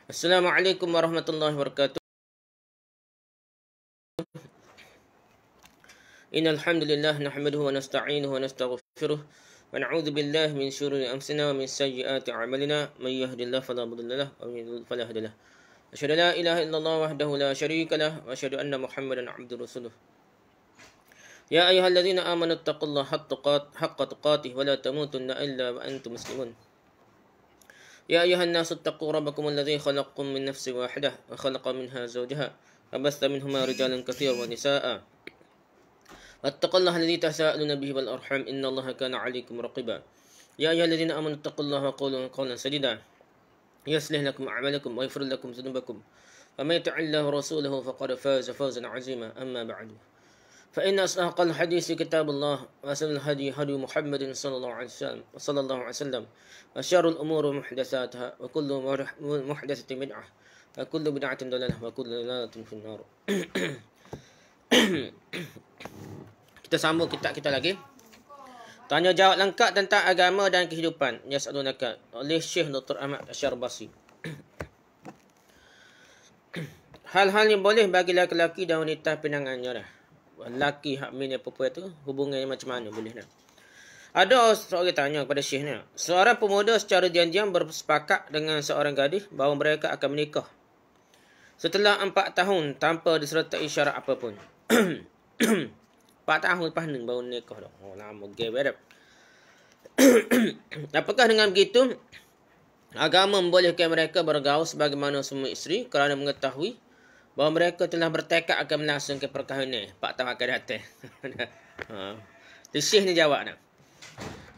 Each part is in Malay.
Assalamualaikum warahmatullahi wabarakatuh. Innal hamdalillah nahmaduhu wa nasta'inuhu wa nastaghfiruh wa na'udzu billahi min shururi anfusina wa min sayyiati a'malina may yahdihillahu fala mudilla lahu wa may yudlil fala hadiya lahu. Asyhadu an la ilaha illallah wahdahu la syarika lahu wa asyhadu anna Muhammadan 'abduhu rasuluh. Ya ayyuhalladzina amanu taqullaha haqqa tuqatih wa la tamutunna illa wa antum muslimun. يا أيها الناس اتقوا ربكم الذي خلقكم من نفس واحدة وخلق منها زوجها وبث منهما رجالا كثيرا ونساء واتقوا الله الذي تساءلون به والأرحام إن الله كان عليكم رقيبا يا أيها الذين آمنوا اتقوا الله وقولوا قولا سديدا يصلح لكم أعمالكم ويغفر لكم ذنوبكم ومن يطع الله ورسوله فقد فاز فوزا عظيما أما بعد فإن أصدق الحديث كتاب الله وأحسن الهدي هدي محمد صلى الله عليه وسلم وشر الأمور محدثاتها وكل محدثة بدعة وكل بدعة ضلالة وكل ضلالة في النار. Kita sambung kitab kita lagi. Tanya jawab lengkap tentang agama dan kehidupan. Yas'alunaka oleh Syekh Dr. Ahmad Asyarbasi. Hal-hal yang boleh bagi lelaki dan wanita pinangannya dah. Lelaki hak min apa tu hubungannya macam mana boleh nak. Ada seorang tanya kepada Syekh ni, seorang pemuda secara diam-diam bersepakat dengan seorang gadis bahawa mereka akan menikah setelah 4 tahun tanpa disertai syarat apapun. 4 tahun lepas ni baru nikah dah. Oh lama gaya dah. Apakah dengan begitu agama membolehkan mereka bergaul sebagaimana suami isteri kerana mengetahui bahawa mereka telah bertekad akan melangsungkan perkahwinan 4 tahun akan datang. Syekh ni jawab nak.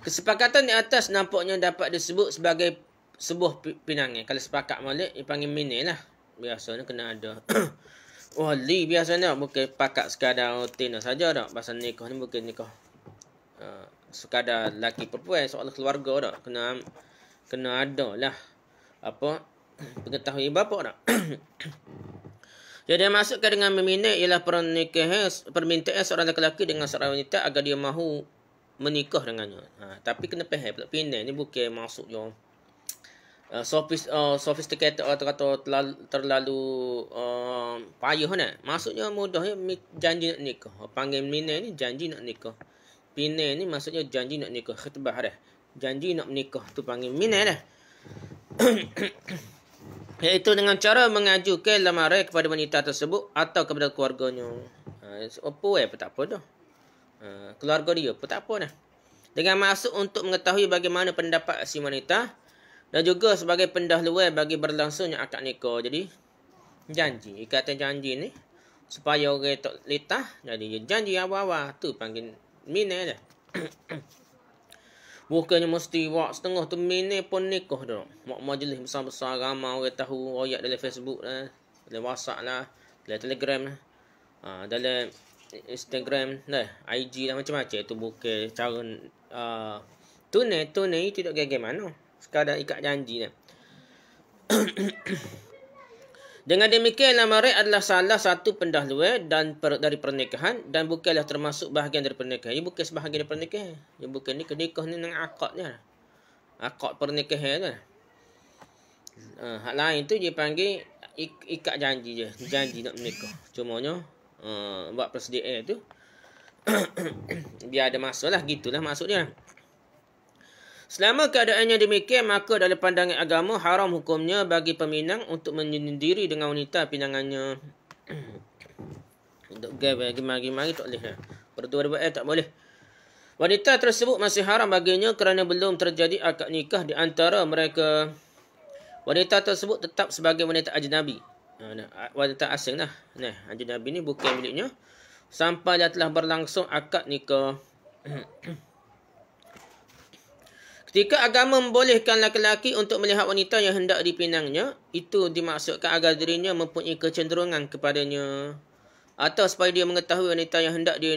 Kesepakatan di atas nampaknya dapat disebut sebagai sebuah pinangan. Kalau sepakat malik dipanggil minai lah. Biasanya kena ada wali biasanya, bukan pakat sekadar rutin saja dak. Pasal nikah ni bukan nikah sekadar lelaki perempuan, soal keluarga dak. Kena ada lah apa pengetahuan bapa dak. Jadi yang maksudkan dengan meminai ialah permintaan seorang lelaki dengan seorang wanita agar dia mahu menikah dengannya. Tapi kena faham pula pinai ni bukan maksud yang sophisticated atau kata terlalu payah nak. Maksudnya mudah ya, janji nak nikah. Panggil minai ni janji nak nikah. Pinai ni maksudnya janji nak nikah. Khitbah dah. Janji nak menikah tu panggil minai dah. Iaitu dengan cara mengajukan lamaran kepada wanita tersebut atau kepada keluarganya. Apa pun tak apa dah. Keluarga dia pun tak apa dah. Dengan maksud untuk mengetahui bagaimana pendapat si wanita dan juga sebagai pendahuluan bagi berlangsungnya akad nikah. Jadi janji, ikatan janji ni supaya orang tak letah. Jadi janji awal-awal tu panggil minai dah. Bukannya mesti wak setengah tu minai pun nikah dah. Majlis besar-besar ramai orang tahu royak dalam Facebook lah, dalam WhatsApp lah, dalam Telegram lah, dalam Instagram lah, IG lah, macam-macam. Itu bukan cara tunai tidak gagal mana. Sekadar ikat janji dah. Dengan demikian lamaran adalah salah satu pendahuluan dari pernikahan dan bukanlah termasuk bahagian dari pernikahan. Ia bukan sebahagian dari pernikahan. Ia bukan nikah ni dengan akadnya. Akad pernikahan tu. Hak lain tu dia panggil ikat janji je. Janji nak menikah. Cumanya buat persediaan tu biar ada masalah, gitulah maksudnya. Selama keadaannya demikian, maka dalam pandangan agama haram hukumnya bagi peminang untuk menyendiri dengan wanita pinangannya. Untuk gimari tak boleh. Berdua-dua tak boleh. Wanita tersebut masih haram baginya kerana belum terjadi akad nikah di antara mereka. Wanita tersebut tetap sebagai wanita ajnabi. Wanita asing lah. Nah, ajnabi ni bukan miliknya sampai dia telah berlangsung akad nikah. Ketika agama membolehkan lelaki untuk melihat wanita yang hendak dipinangnya, itu dimaksudkan agar dirinya mempunyai kecenderungan kepadanya. Atau supaya dia mengetahui wanita yang hendak dia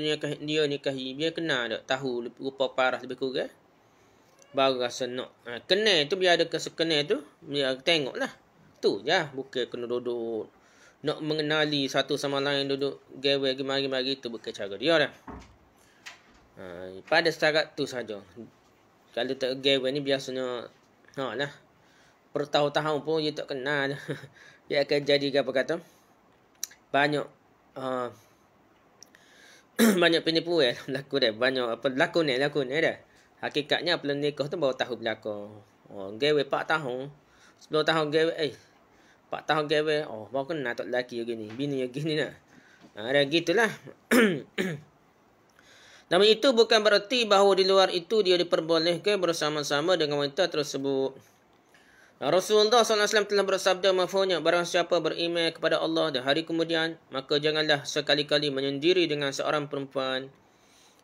nikahi. Dia kena ada tahu rupa paras lebih kurang. Baru rasa nak. Kenal tu biar ada kesekenal tu, biar tengoklah. Tu je, bukan kena duduk nak mengenali satu sama lain, duduk gawe mari-mari tu bukan cara dia dah. Pada setakat tu saja. Kalau tak gawe ni biasanya Lah. Bertahun-tahun pun dia tak kenal. Dia akan jadi apa kata? Banyak banyak penipuan berlaku dah. Banyak apa lakon dah. Hakikatnya apabila nikah tu baru tahu berlaku. Gawe 4 tahun. 10 tahun gawe 4 tahun gawe. Baru kenal tak lelaki begini. Bini yang gini lah. Dah gitulah. Namun itu bukan berarti bahawa di luar itu dia diperbolehkan bersama-sama dengan wanita tersebut. Rasulullah SAW telah bersabda mafhunya, barang siapa beriman kepada Allah dan hari kemudian, maka janganlah sekali-kali menyendiri dengan seorang perempuan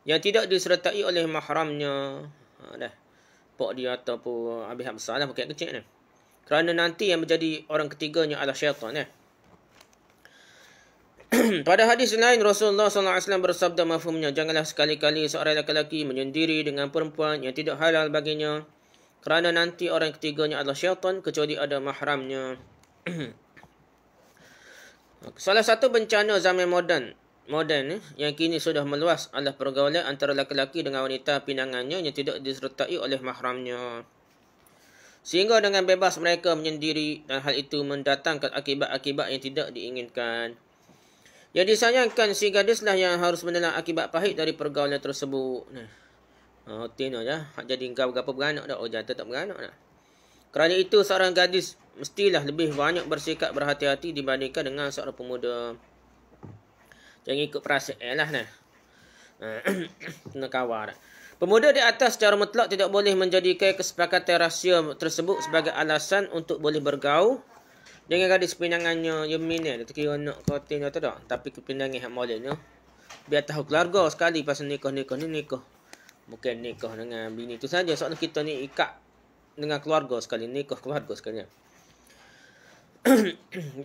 yang tidak disertai oleh mahramnya. Dah. Pok dia ataupun habis besar lah, bukan kecil ni. Kerana nanti yang menjadi orang ketiganya adalah syaitan. Pada hadis lain, Rasulullah SAW bersabda mafhumnya, janganlah sekali-kali seorang lelaki menyendiri dengan perempuan yang tidak halal baginya, kerana nanti orang ketiganya adalah syaitan kecuali ada mahramnya. Salah satu bencana zaman moden yang kini sudah meluas adalah pergaulan antara lelaki dengan wanita pinangannya yang tidak disertai oleh mahramnya. Sehingga dengan bebas mereka menyendiri dan hal itu mendatangkan akibat-akibat yang tidak diinginkan. Yang disayangkan si gadislah yang harus menelan akibat pahit dari pergaulan tersebut. Tino je. Hak jadi engkau berapa beranak dah. Jatuh tak beranak dah. Kerana itu seorang gadis mestilah lebih banyak bersikap berhati-hati dibandingkan dengan seorang pemuda. Jangan ikut perasaan lah. Kena kawal dah. Pemuda di atas secara mutlak tidak boleh menjadikan kesepakatan rahsia tersebut sebagai alasan untuk boleh bergaul dengan gadis pinangannya. Yang minat. Dia terkira nak kotin atau tak. Tapi kepinangan hak moleknya. Biar tahu keluarga sekali pasal nikah ni nikah. Bukan nikah dengan bini tu saja. Soalnya kita ni ikat dengan keluarga sekali. Nikah keluarga sekali.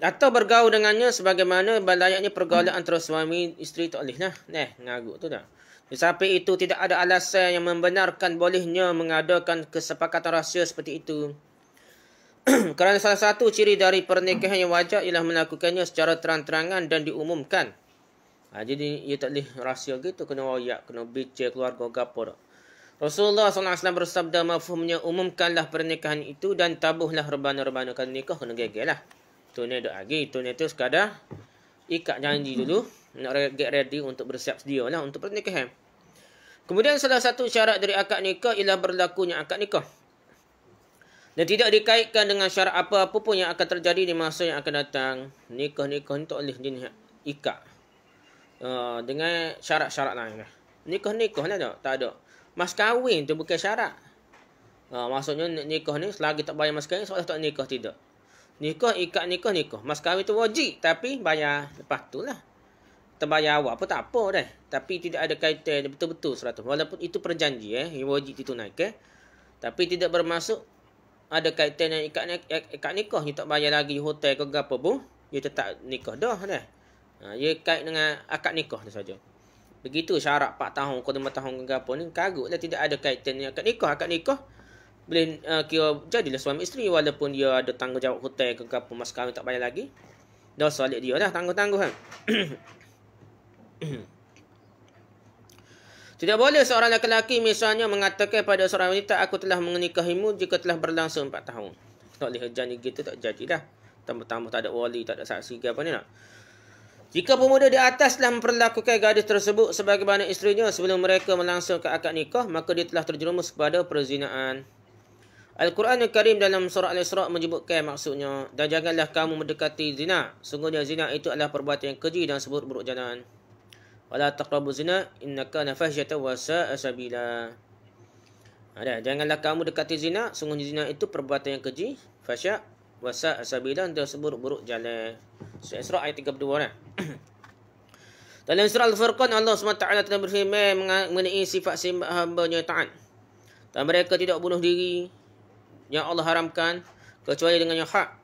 Atau bergaul dengannya sebagaimana layaknya pergaulan antara suami isteri tak boleh lah. Ngarut tu dah. Sampai itu tidak ada alasan yang membenarkan bolehnya mengadakan kesepakatan rahsia seperti itu. Kerana salah satu ciri dari pernikahan yang wajar ialah melakukannya secara terang-terangan dan diumumkan. Jadi ia tak boleh rahsia gitu, kena wayak, kena bicara keluarga gapo dak. Rasulullah SAW bersabda mafhumnya, umumkanlah pernikahan itu dan tabuhlah rebana-rebana kalau nikah kena gegelah. Tu ni dak lagi, tu ni tu sekadar ikat janji dulu, nak get ready untuk bersiap sedia lah untuk pernikahan. Kemudian salah satu syarat dari akad nikah ialah berlakunya akad nikah. Dan tidak dikaitkan dengan syarat apa-apa pun yang akan terjadi di masa yang akan datang. Nikah-nikah ni tak boleh jenis ikat. Dengan syarat-syarat lain lah. Nikah-nikah lah tak ada. Mas kahwin tu bukan syarat. Maksudnya nikah ni selagi tak bayar mas kahwin seolah tak nikah, tidak. Nikah, ikat nikah. Mas kahwin tu wajib tapi bayar lepas tu lah. Terbayar awal pun tak apa dah. Tapi tidak ada kaitan betul-betul 100. Walaupun itu perjanjian yang wajib ditunaikan. Tapi tidak bermaksud ada kaitan dengan ikat nikah. Dia tak bayar lagi hotel ke apa pun. Dia tetap nikah dah. Dia kait dengan akad nikah tu saja. Begitu syarat 4 tahun ke 5 tahun ke apa ni. Karutlah tidak ada kaitan dengan akad nikah. Akad nikah boleh kira jadilah suami isteri. Walaupun dia ada tanggungjawab hotel ke apa. Mas kahwin tak bayar lagi. Dah solat dia dah tangguh-tangguh kan. Tidak boleh seorang lelaki misalnya mengatakan pada seorang wanita, aku telah menikahimu jika telah berlangsung 4 tahun. Tak boleh janji gitu, tak jadi dah. Tambah-tambah tak ada wali, tak ada saksi ke apa ni nak. Jika pemuda di atas telah memperlakukan gadis tersebut sebagaimana isterinya sebelum mereka melangsungkan akad nikah, maka dia telah terjerumus kepada perzinaan. Al-Quran Al-Karim dalam surah Al-Isra' menyebutkan maksudnya, dan janganlah kamu mendekati zina. Sungguhnya zina itu adalah perbuatan yang keji dan seburuk-buruk jalan. Wala taqrabu zina innaka nafahsyatan wa sa'a sabila. Janganlah kamu dekati zina, sungguhnya zina itu perbuatan yang keji, fahsyak, wa sa'a sabila, dan seburuk-buruk jalan. Surah Isra ayat 32 dah. Dalam surah Al-Furqan Allah SWT telah berfirman mengenai sifat-sifat hamba-Nya taat. Dan mereka tidak bunuh diri yang Allah haramkan kecuali dengan yang hak.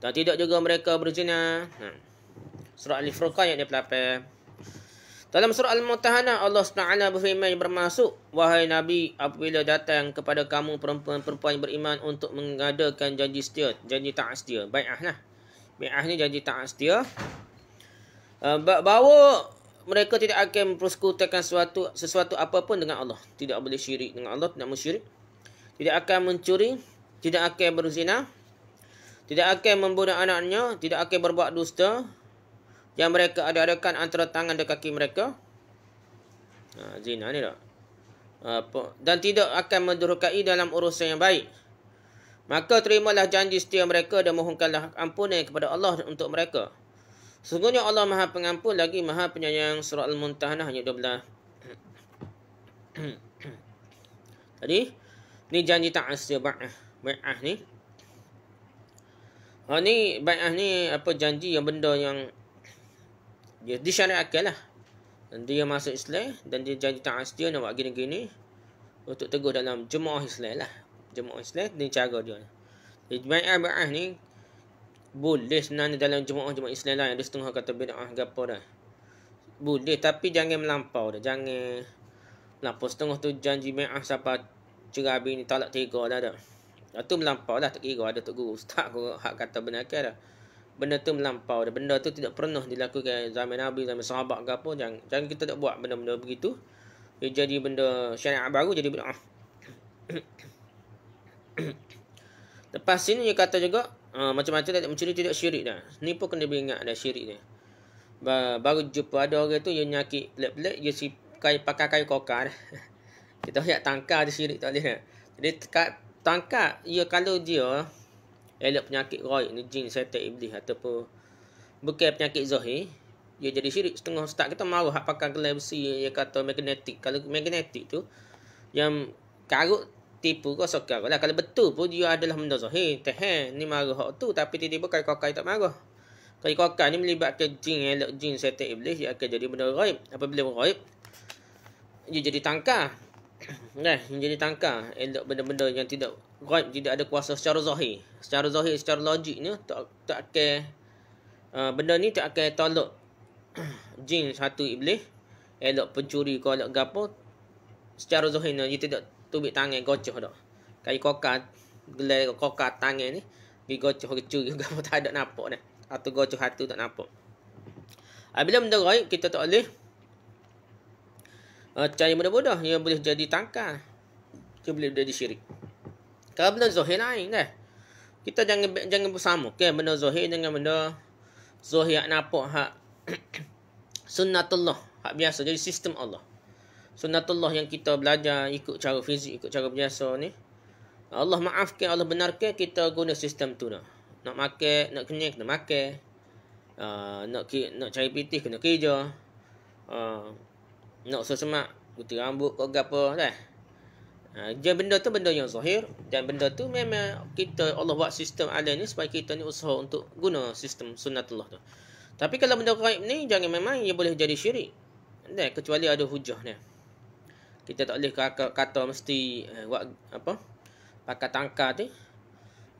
Dan tidak juga mereka berzina. Surah Al-Furqan ayat 28. Dalam surah Al-Mumtahanah Allah SWT berfirman yang bermaksud, wahai Nabi, apabila datang kepada kamu perempuan-perempuan yang beriman untuk mengadakan janji setia, janji taat setia, bai'ah lah. Bai'ah ni janji taat setia. Bahawa mereka tidak akan mempersekutukan sesuatu apapun dengan Allah. Tidak boleh syirik dengan Allah, tidak musyirik. Tidak akan mencuri, tidak akan berzina, tidak akan membunuh anaknya, tidak akan berbuat dusta yang mereka ada-adakan antara tangan dan kaki mereka. Zina ni tak. Dan tidak akan mendurhakai dalam urusan yang baik. Maka terimalah janji setia mereka dan mohonkanlah ampunan kepada Allah untuk mereka. Sesungguhnya Allah Maha Pengampun lagi Maha Penyayang. Surah Al-Mumtahanah ayat 12. Tadi ni janji ta'asir bai'ah ni. Ni bai'ah ni apa, janji yang benda yang dia disyariatkan lah. Dan dia masuk Islam dan dia janji ta'asir nak buat gini-gini untuk teguh dalam jemaah Islam lah. Jemaah Islam ni cara dia. Jadi bai'ah ni boleh sebenarnya dalam jemaah Islam lah yang ada setengah kata bid'ah ke apa dah. Boleh tapi jangan melampau dah. Jangan melampau setengah tu janji bai'ah siapa cerabi ni talak 3 dah dah. Itu melampau lah, tak kira ada tok guru ustaz ke hak kata benar ke dah. Benda tu melampau dah. Benda tu tidak pernah dilakukan zaman Nabi, zaman sahabat ke apa. Jangan kita tak buat benda-benda begitu. Dia jadi benda syariat baru, jadi bid'ah. Lepas sini dia kata juga macam-macam tak mencuri tidak syirik dah. Ni pun kena ingat ada syirik dia. Baru jumpa ada orang tu yang nyakit pelik-pelik, dia pakai kayu kokar. Kita lihat tangkar dia syirik tak boleh dah. Jadi tangkar ia kalau dia elak penyakit ghaib ni, jin, syaitan, iblis ataupun bukan penyakit zahir, dia jadi syirik. Setengah ustaz kita marah hak pakai gelai besi, dia kata magnetik. Kalau magnetik tu yang karut tipu kau sokar lah. Kalau betul pun dia adalah benda zahir, tahan ni marah hak tu, tapi tiba-tiba kai kokai tak marah. Kai kokai ni melibatkan jin, elok jin, syaitan, iblis, dia akan jadi benda ghaib. Apabila ghaib, dia jadi tangkar. Jadi tangkar. Elok benda-benda yang tidak ghaib, tidak ada kuasa secara zahir. Secara zahir, secara logik ni tak akan benda ni tak akan tolak jin satu, iblis, elok pencuri kau elok gapo. Secara zahir ni dia tidak tubik tangan gocoh dak. Kai kokar, gelai kokar tangan ni digocoh curi gapo tak ada nampak dah. Atau gocoh hatu tak nampak. Bila benda ghaib kita tak boleh cari mudah-mudah, ia boleh jadi tangkar. Dia boleh jadi syirik. Kalau benda zahir lain dah. Kita jangan bersama kan benda zahir dengan benda zahir hak nampak hak sunnatullah, hak biasa jadi sistem Allah. Sunnatullah yang kita belajar ikut cara fizik, ikut cara biasa ni. Allah maafkan, Allah benarkan kita guna sistem tu dah. Nak makan, nak kenyang kena makan. Nak cari pitih kena kerja. Nak semak putih rambut kau gapo dah. Jadi benda tu benda yang zahir, dan benda tu memang kita Allah buat sistem alam ni supaya kita ni usaha untuk guna sistem sunnatullah tu. Tapi kalau benda ghaib ni jangan, memang ia boleh jadi syirik. Dan kecuali ada hujah ni. Kita tak boleh kata mesti buat apa? Pakai tangkar tu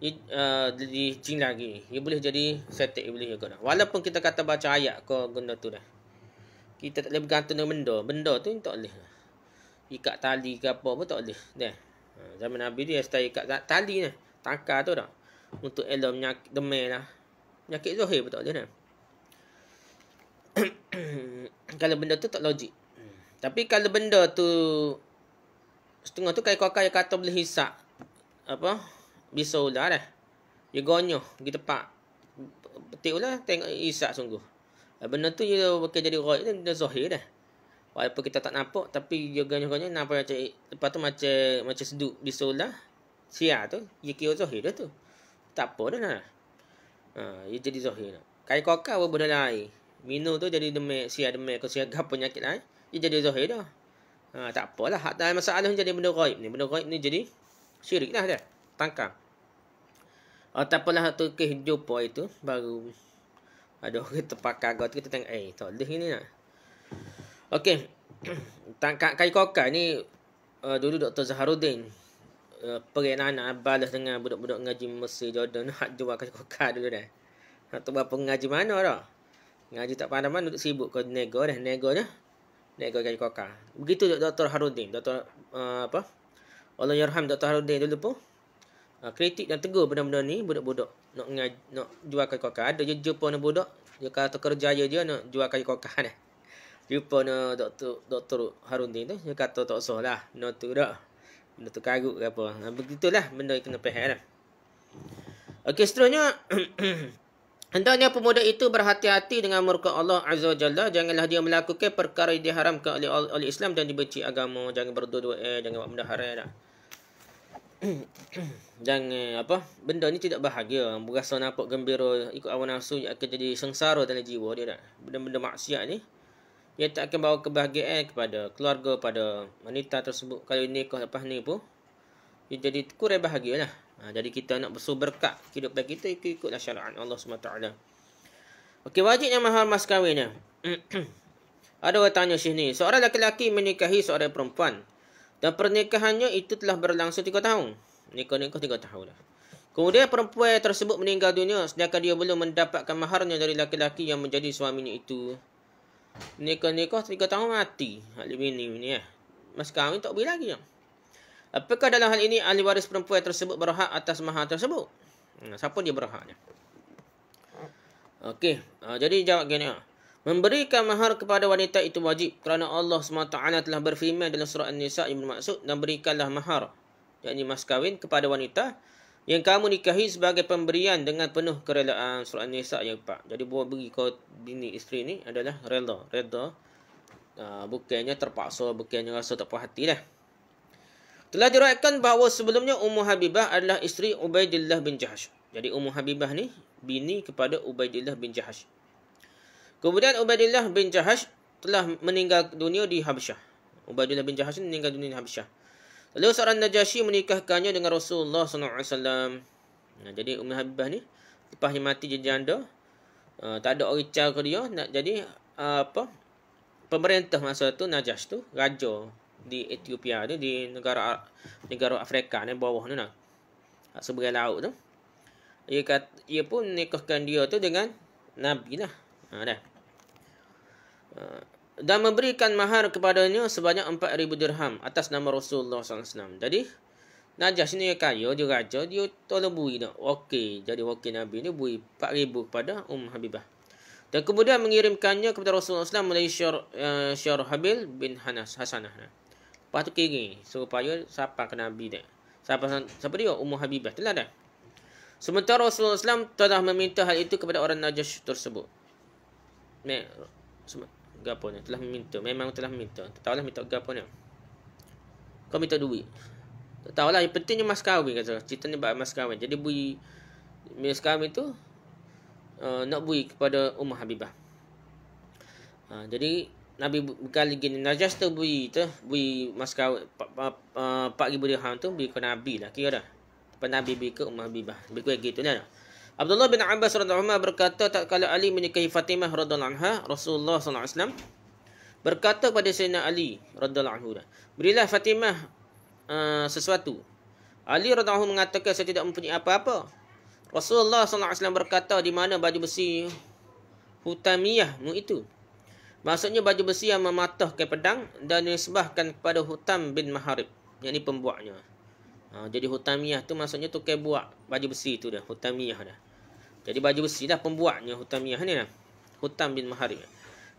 di jin lagi. Ia boleh jadi setek iblis juga dah. Walaupun kita kata baca ayat ke benda tu dah. Kita tak boleh bergantung dengan benda. Benda tu tak boleh. Ikat tali ke apa pun tak boleh. Dah. Zaman Nabi dia stay ikat tali ni. Tangkar tu dah. Untuk elok penyakit demam lah. Penyakit zahir pun tak boleh dah. Kalau benda tu tak logik. Tapi kalau benda tu setengah tu kai kokai kata boleh hisap apa? Bisa ular dah. Dia gonyoh pergi tempat petik ular tengok hisap sungguh. Benda tu dia bukan jadi ghaib, dia zahir dah. Walaupun kita tak nampak tapi dia gonyoh-gonyoh nampak macam lepas tu macam seduk di solar. Sia tu dia kira zahir dah tu. Tak apa dah nah. Dia jadi zahir dah. Kai kokai pun benda lain. Minum tu jadi demam, sia demam ke sia apa penyakit lain. Dia jadi zahir dah. Tak apalah. Hak dalam masalah ni jadi benda ghaib ni. Benda ghaib ni jadi syirik dah dah. Tangkar. Tak apalah tu kes jumpa itu. Baru ada orang terpakai agak tu kita tengok. Tak boleh ni nak. Okey. Kai kokar ni dulu Dr. Zaharuddin pergi anak-anak balas dengan budak-budak ngaji Mesir Jordan. Nak jual kai kokar dulu dah. Tu berapa ngaji mana dah. Ngaji tak pandai-pandai duduk sibuk ke nego dah. Nego kai kokar. Begitu Dr. Harudin. Dr. Allah yarham Dr. Harudin dulu pun kritik dan tegur benda-benda ni budak-budak nak jual kai kokar. Ada je jumpa dengan budak, dia kata kerjaya dia nak jual kai kokar dah. Jumpa dengan Dr. Harudin tu, dia kata tak usah lah, benda tu dah. Benda terkarut ke apa. Begitulah benda yang kena faham lah. Okey, seterusnya. Hendaknya pemuda itu berhati-hati dengan murka Allah Azza wa Jalla. Janganlah dia melakukan perkara yang diharamkan oleh Islam dan dibenci agama. Jangan berdua-dua, jangan buat benda haram dah. Jangan benda ni tidak bahagia. Berasa nampak gembira, ikut hawa nafsu, akan jadi sengsara dalam jiwa dia dah. Benda-benda maksiat ni, ia tak akan bawa kebahagiaan kepada keluarga, pada wanita tersebut. Kalau nikah lepas ni pun, ia jadi kurang bahagia lah. Jadi kita nak bersumber berkat kehidupan kita, ikut-ikutlah syariat Allah SWT. Okey, wajibnya mahar mas kahwinnya. Ada orang tanya sini, seorang lelaki menikahi seorang perempuan dan pernikahannya itu telah berlangsung 3 tahun. Nikah 3 tahun dah. Kemudian perempuan tersebut meninggal dunia sedangkan dia belum mendapatkan maharnya dari lelaki yang menjadi suaminya itu. Nikah 3 tahun mati. Hal ini ni mas kahwin tak boleh lagi. Apakah dalam hal ini ahli waris perempuan tersebut berhak atas mahar tersebut? Siapa dia berhaknya? Okey, jadi jawab gini. Memberikan mahar kepada wanita itu wajib kerana Allah SWT telah berfirman dalam surah An-Nisa yang bermaksud, dan berikanlah mahar, yakni mas kahwin, kepada wanita yang kamu nikahi sebagai pemberian dengan penuh kerelaan. Surah An-Nisa yang 4. Jadi buat beri kau bini isteri ni adalah reda. Bukannya terpaksa, bukannya rasa tak puas hati dah. Telah diriwayatkan bahawa sebelumnya Ummu Habibah adalah isteri Ubaidillah bin Jahash. Jadi Ummu Habibah ni bini kepada Ubaidillah bin Jahash. Kemudian Ubaidillah bin Jahash telah meninggal dunia di Habasyah. Ubaidillah bin Jahash meninggal dunia di Habasyah. Lalu seorang Najasyi menikahkannya dengan Rasulullah SAW. Jadi Ummu Habibah ni lepas dia mati jadi janda, tak ada orang car ke dia, nak jadi pemerintah masa tu, Najash tu, raja di Ethiopia tu, di negara Afrika ni bawah ni nak seberang laut tu. Ia pun nikahkan dia tu dengan Nabi lah. Dan memberikan mahar kepadanya sebanyak 4,000 dirham atas nama Rasulullah SAW. Jadi Najash ni kaya, dia raja, dia tolong beri dah. Okey, jadi wakil Nabi ni beri 4,000 kepada Habibah. Dan kemudian mengirimkannya kepada Rasulullah SAW melalui Syarhabil bin Hasanah. Lepas tu kirim supaya siapa ke Nabi dia. Siapa dia? Habibah tu lah dah. Sementara Rasulullah SAW telah meminta hal itu kepada orang Najash tersebut. Gapo ni? Telah meminta. Memang telah meminta. Tak tahulah minta gapo ni. Kau minta duit. Tak tahulah. Yang pentingnya mas kahwin kata. Cerita ni bab mas kahwin. Jadi beri mas kahwin tu nak beri kepada Habibah. Jadi Nabi kali gini Najash tu beri mas kahwin 4,000 dirham tu beri ke Nabi lah kira dah. Lepas Nabi beri ke Habibah. Lebih kurang gitu dah. Abdullah bin Abbas radhiyallahu anhu berkata, tak kala Ali menikahi Fatimah radhiyallahu anha, Rasulullah SAW berkata kepada Sayyidina Ali radhiyallahu anhu, berilah Fatimah sesuatu. Ali radhiyallahu anhu mengatakan, saya tidak mempunyai apa-apa. Rasulullah SAW berkata, di mana baju besi Hutamiyahmu itu? Maksudnya baju besi yang mematahkan pedang dan disebahkan kepada Hutam bin Maharib, yakni pembuatnya. Jadi Hutamiyah tu maksudnya tukar buat baju besi tu dah, Hutamiyah dah. Jadi baju besi dah pembuatnya Hutamiyah ni dah. Hutam bin Maharib.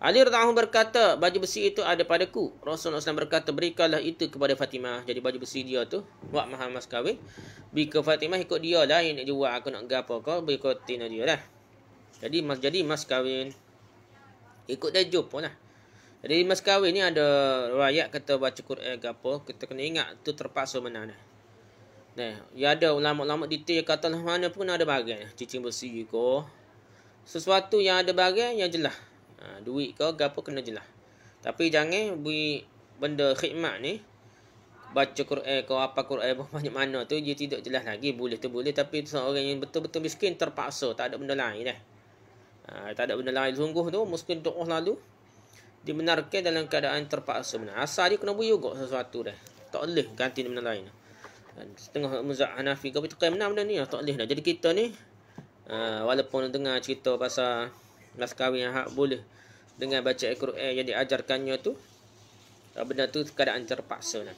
Ali radhiyallahu anhu berkata, baju besi itu ada padaku. Rasulullah SAW berkata, berikanlah itu kepada Fatimah. Jadi baju besi dia tu buat mahar mas kahwin, beri ke Fatimah, ikut dia lah yang nak jual, aku nak gapo kau beri kotin dia lah. Jadi mas kahwin ikut dia jumpa lah. Jadi mas kahwin ni ada riwayat kata baca Quran gapo, kita kena ingat tu terpaksa menang dah. Ya ada ulama-ulama detail kata lah mana pun ada bagian cicing besi ko, sesuatu yang ada bagian yang jelas. Duit kau gapo kena jelas. Tapi jangan beri benda khidmat ni, baca Quran kau apa Quran banyak mana tu dia tidak jelas lagi. Boleh tu boleh, tapi seorang yang betul-betul miskin terpaksa, tak ada benda lain dah. Tak ada benda lain sungguh tu, miskin doa lalu dibenarkan dalam keadaan terpaksa benar. Asal dia kena beri juga sesuatu dah. Tak boleh ganti benda lain. Setengah mazhab Hanafi kau betul benar benda ni tak boleh dah. Jadi kita ni walaupun dengar cerita pasal mas kahwin yang hak boleh dengan baca Al-Quran yang diajarkannya tu, benda tu keadaan terpaksa dah.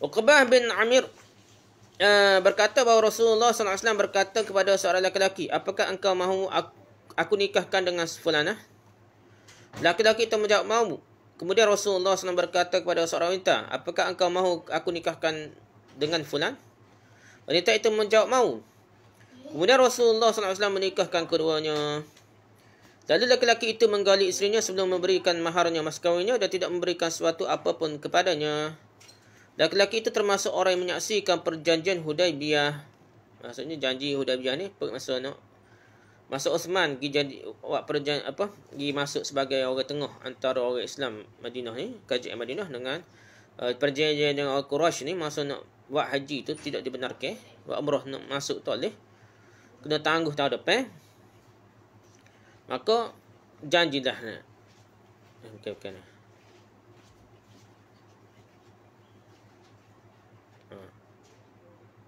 Uqbah bin Amir berkata bahawa Rasulullah SAW berkata kepada seorang lelaki, apakah engkau mahu aku nikahkan dengan fulanah? Lelaki itu menjawab, mahu. kemudian Rasulullah SAW berkata kepada seorang wanita, apakah engkau mahu aku nikahkan dengan fulan? Wanita itu menjawab, mahu. Kemudian Rasulullah SAW menikahkan keduanya. Lalu laki-laki itu menggali isterinya sebelum memberikan maharnya, mas kawinnya, dan tidak memberikan sesuatu apapun kepadanya. Laki-laki itu termasuk orang yang menyaksikan perjanjian Hudaibiyah. Maksudnya janji Hudaibiyah ni masa Uthman pergi jadi buat perjanjian pergi masuk sebagai orang tengah antara orang Islam Madinah ni, kerajaan Madinah dengan perjanjian dengan orang Quraisy ni, masa nak buat haji tu tidak dibenarkan, buat umrah nak masuk tak boleh, kena tangguh tahun depan. Maka janjilah nak. Bukan.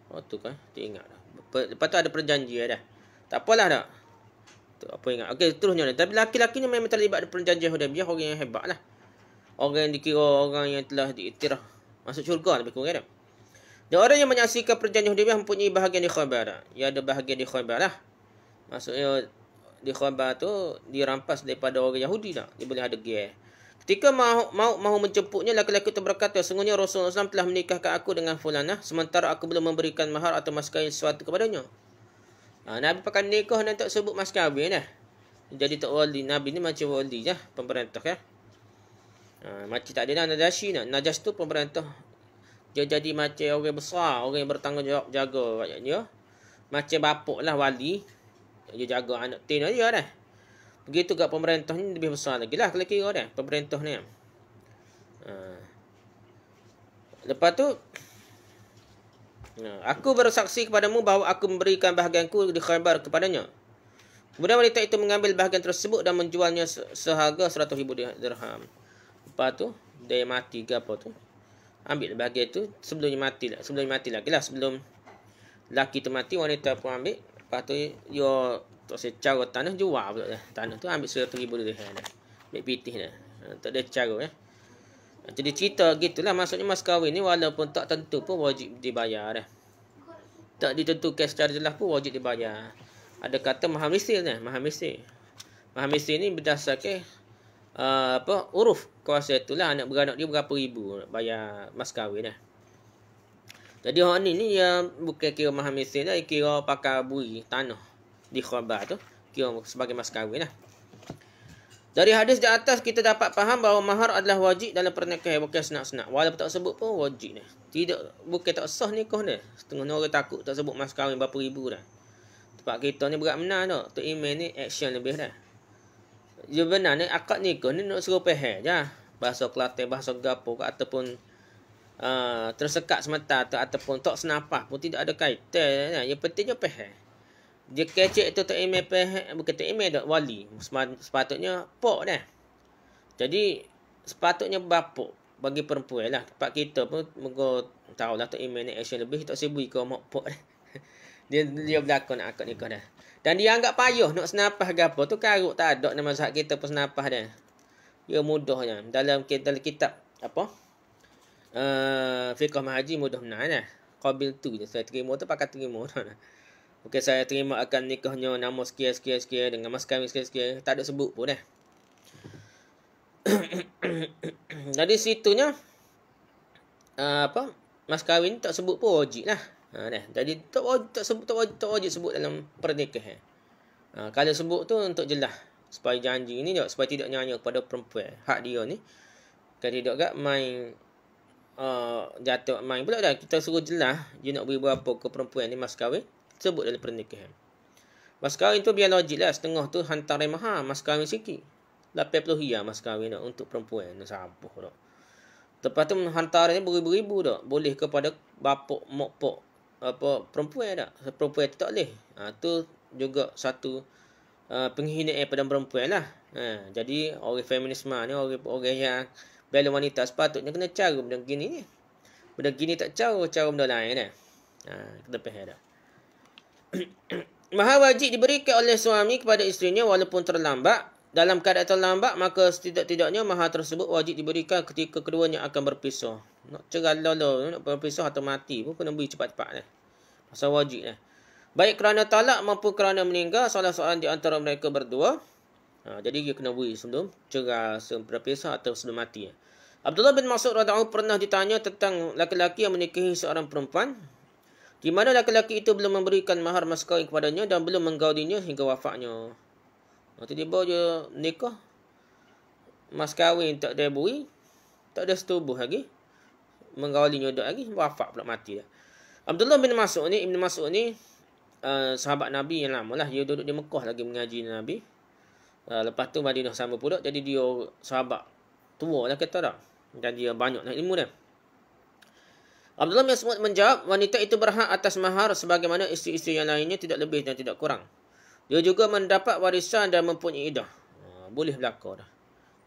Oh tu kan, tak ingat dah. Lepas tu ada perjanjian dah. Tak apalah dah. Tu apa ingat. Okey, terusnya. Tapi laki-laki ni memang terlibat ada perjanjian Hudaibiyah, orang yang hebat lah. Orang yang dikira orang yang telah diiktiraf masuk syurga lebih kurang dah. Dan orang yang menyaksikan perjanjian Hudaibiyah mempunyai bahagian di Khaybar. Ya, ada bahagian di Khaybar lah. Maksudnya di Khaybar tu dirampas daripada orang Yahudi dah. Dia boleh ada gear. Ketika mahu menjemputnya, laki-laki itu berkata, sungguhnya Rasulullah SAW telah menikahkan aku dengan fulanah, sementara aku belum memberikan mahar atau mas kahwin sesuatu kepadanya. Nabi pakai nikah dan tak sebut mas kahwin dah. Jadi tak wali. Nabi ni macam wali je, pemerintah ya. Macam tak ada Najashi lah. Najash tu pemerintah. Dia jadi macam orang besar, orang yang bertanggungjawab jaga rakyatnya. Macam bapak lah wali. Dia jaga anak tin dia dah. Begitu kat pemerintah ni lebih besar lagi lah kalau kira dah. Pemerintah ni. Lepas tu, aku bersaksi kepadamu bahawa aku memberikan bahagianku di Khaybar kepadanya. Kemudian wanita itu mengambil bahagian tersebut dan menjualnya seharga 100,000 dirham. Lepas tu, dia mati ke apa tu. Ambil bahagian tu sebelumnya mati lagi lah. Sebelum laki tu mati, wanita pun ambil. Lepas tu, dia tak secara tanah jual pula dah. Tanah tu ambil 100,000 dirham dah. Ambil pitih dah. Tak ada cara ya. Jadi cerita gitulah. Maksudnya mas kahwin ni walaupun tak tentu pun wajib dibayar dah. Tak ditentukan secara jelas pun wajib dibayar. Ada kata mahar misil ni. Mahar misil ni berdasarkan uruf kuasa itulah. Anak beranak dia berapa ribu nak bayar mas kahwin dah. Jadi orang ni dia bukan kira mahar misil dah. Kira pakai bui tanah di Khaybar tu. Kira sebagai mas kahwin lah. Dari hadis di atas kita dapat faham bahawa mahar adalah wajib dalam pernikahan, bukan senak-senak. Walaupun tak sebut pun wajib dah. Bukan tak sah nikah dah. Setengah orang takut tak sebut mas kahwin berapa ribu dah. Tempat kita ni berat benar tak. Tok Iman ni action lebih dah. Dia benar ni akad nikah ni nak suruh faham je. Bahasa Kelantan, bahasa gapo ataupun tersekat sementara ataupun tak senapah pun tidak ada kaitan. Yang pentingnya faham. Dia kecek tu tak email bukan tak email dak wali. Sepatutnya pok dah. Jadi sepatutnya bapak bagi perempuan lah. Tempat kita pun moga tahulah tak email ni action lebih tak sibuk ke mak pok dah. dia berlakon nak akad nikah dah. Dan dia anggap payah nak senapah ke apa tu karut tak ada nama mazhab kita pun senapah dah. Dia mudahnya dalam kitab apa? Fiqh Mahaji mudah benar dah. Qabil tu je saya terima tu pakai terima dah. Okey, saya terima akan nikahnya nama sekian dengan mas kahwin sekian. Tak ada sebut pun dah. Jadi situnya mas kahwin tak sebut pun wajib lah. Dah. Jadi tak wajib sebut dalam pernikahan. Kalau sebut tu untuk jelas supaya janji ni tak, supaya tidak nyanya kepada perempuan. Hak dia ni. Kalau tidak gak main jatuh main pula dah. Kita suruh jelas dia nak beri berapa ke perempuan ni mas kahwin. Sebut dalam pernikahan. Mas kahwin tu biar logik lah. Setengah tu hantaran mahal. Mas kahwin sikit. 80 riyal mas kahwin tak. Untuk perempuan. Sabuh tak. Lepas tu hantaran ni beribu-ribu tak. Boleh kepada bapak, mokpok. Perempuan tak. Perempuan tu tak boleh. Tu juga satu penghinaan pada perempuan lah. Jadi orang feminisme ni. Orang yang bela wanita sepatutnya kena cara benda gini ni. Benda gini tak cara benda lain dah. Kita faham dah. Mahar wajib diberikan oleh suami kepada isterinya walaupun terlambat. Dalam keadaan terlambat, maka setidak-tidaknya mahar tersebut wajib diberikan ketika keduanya akan berpisah. Nak cerai lolo, nak berpisah atau mati pun kena beri cepat-cepat dah. Pasal wajib dah. Baik kerana talak maupun kerana meninggal salah seorang di antara mereka berdua. Jadi dia kena beri sebelum cerai, sebelum berpisah atau sebelum mati. Abdullah bin Mas'ud radhiyallahu pernah ditanya tentang laki-laki yang menikahi seorang perempuan di mana laki-laki itu belum memberikan mahar mas kahwin kepadanya dan belum menggaulinya hingga wafatnya. Tiba-tiba dia nikah, mas kahwin tak ada beri, tak ada setubuh lagi, menggaulinya dak lagi, wafat pula, mati dah. Abdullah bin Mas'ud ni, Ibn Mas'ud ni sahabat Nabi yang lama lah. Dia duduk di Mekah lagi mengaji Nabi. Lepas tu Madinah sama pula. Jadi dia sahabat tua lah kata tak. Dan dia banyak nak ilmu dia. Abdullah bin Mas'ud menjawab, wanita itu berhak atas mahar sebagaimana isteri-isteri yang lainnya, tidak lebih dan tidak kurang. Dia juga mendapat warisan dan mempunyai iddah. Boleh berlaku dah.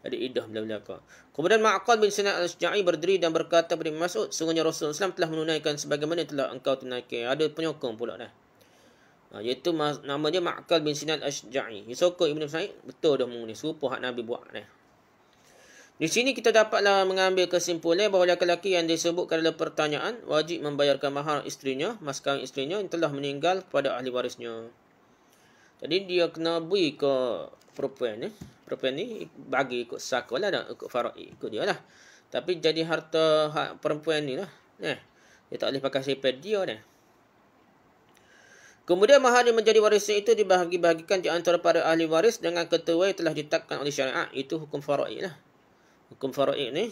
Jadi iddah boleh berlaku. Kemudian Ma'qal bin Sinan al-Ashja'i berdiri dan berkata kepada Ibn Mas'ud, sungguhnya Rasulullah SAW telah menunaikan sebagaimana telah engkau tunaikan. Ada penyokong pula dah. Iaitu nama dia Ma'qal bin Sinan al-Ashja'i. Dia sokong Ibn Mas'ud, betul dah ni. Serupa hak Nabi buat dah. Di sini kita dapatlah mengambil kesimpulan bahawa lelaki yang disebutkan dalam pertanyaan wajib membayarkan mahar isterinya, mas kahwin isterinya yang telah meninggal kepada ahli warisnya. Jadi dia kena beri ke perempuan ni. Perempuan ni bagi ikut saka lah, tak ikut faraid, ikut dia lah. Tapi jadi harta hak perempuan ni lah. Dia tak boleh pakai sipet dia dah. Kemudian mahar yang menjadi warisan itu dibahagi-bahagikan di antara para ahli waris dengan ketentuan yang telah ditetapkan oleh syariat. Itu hukum faraid lah. Hukum faraid ni.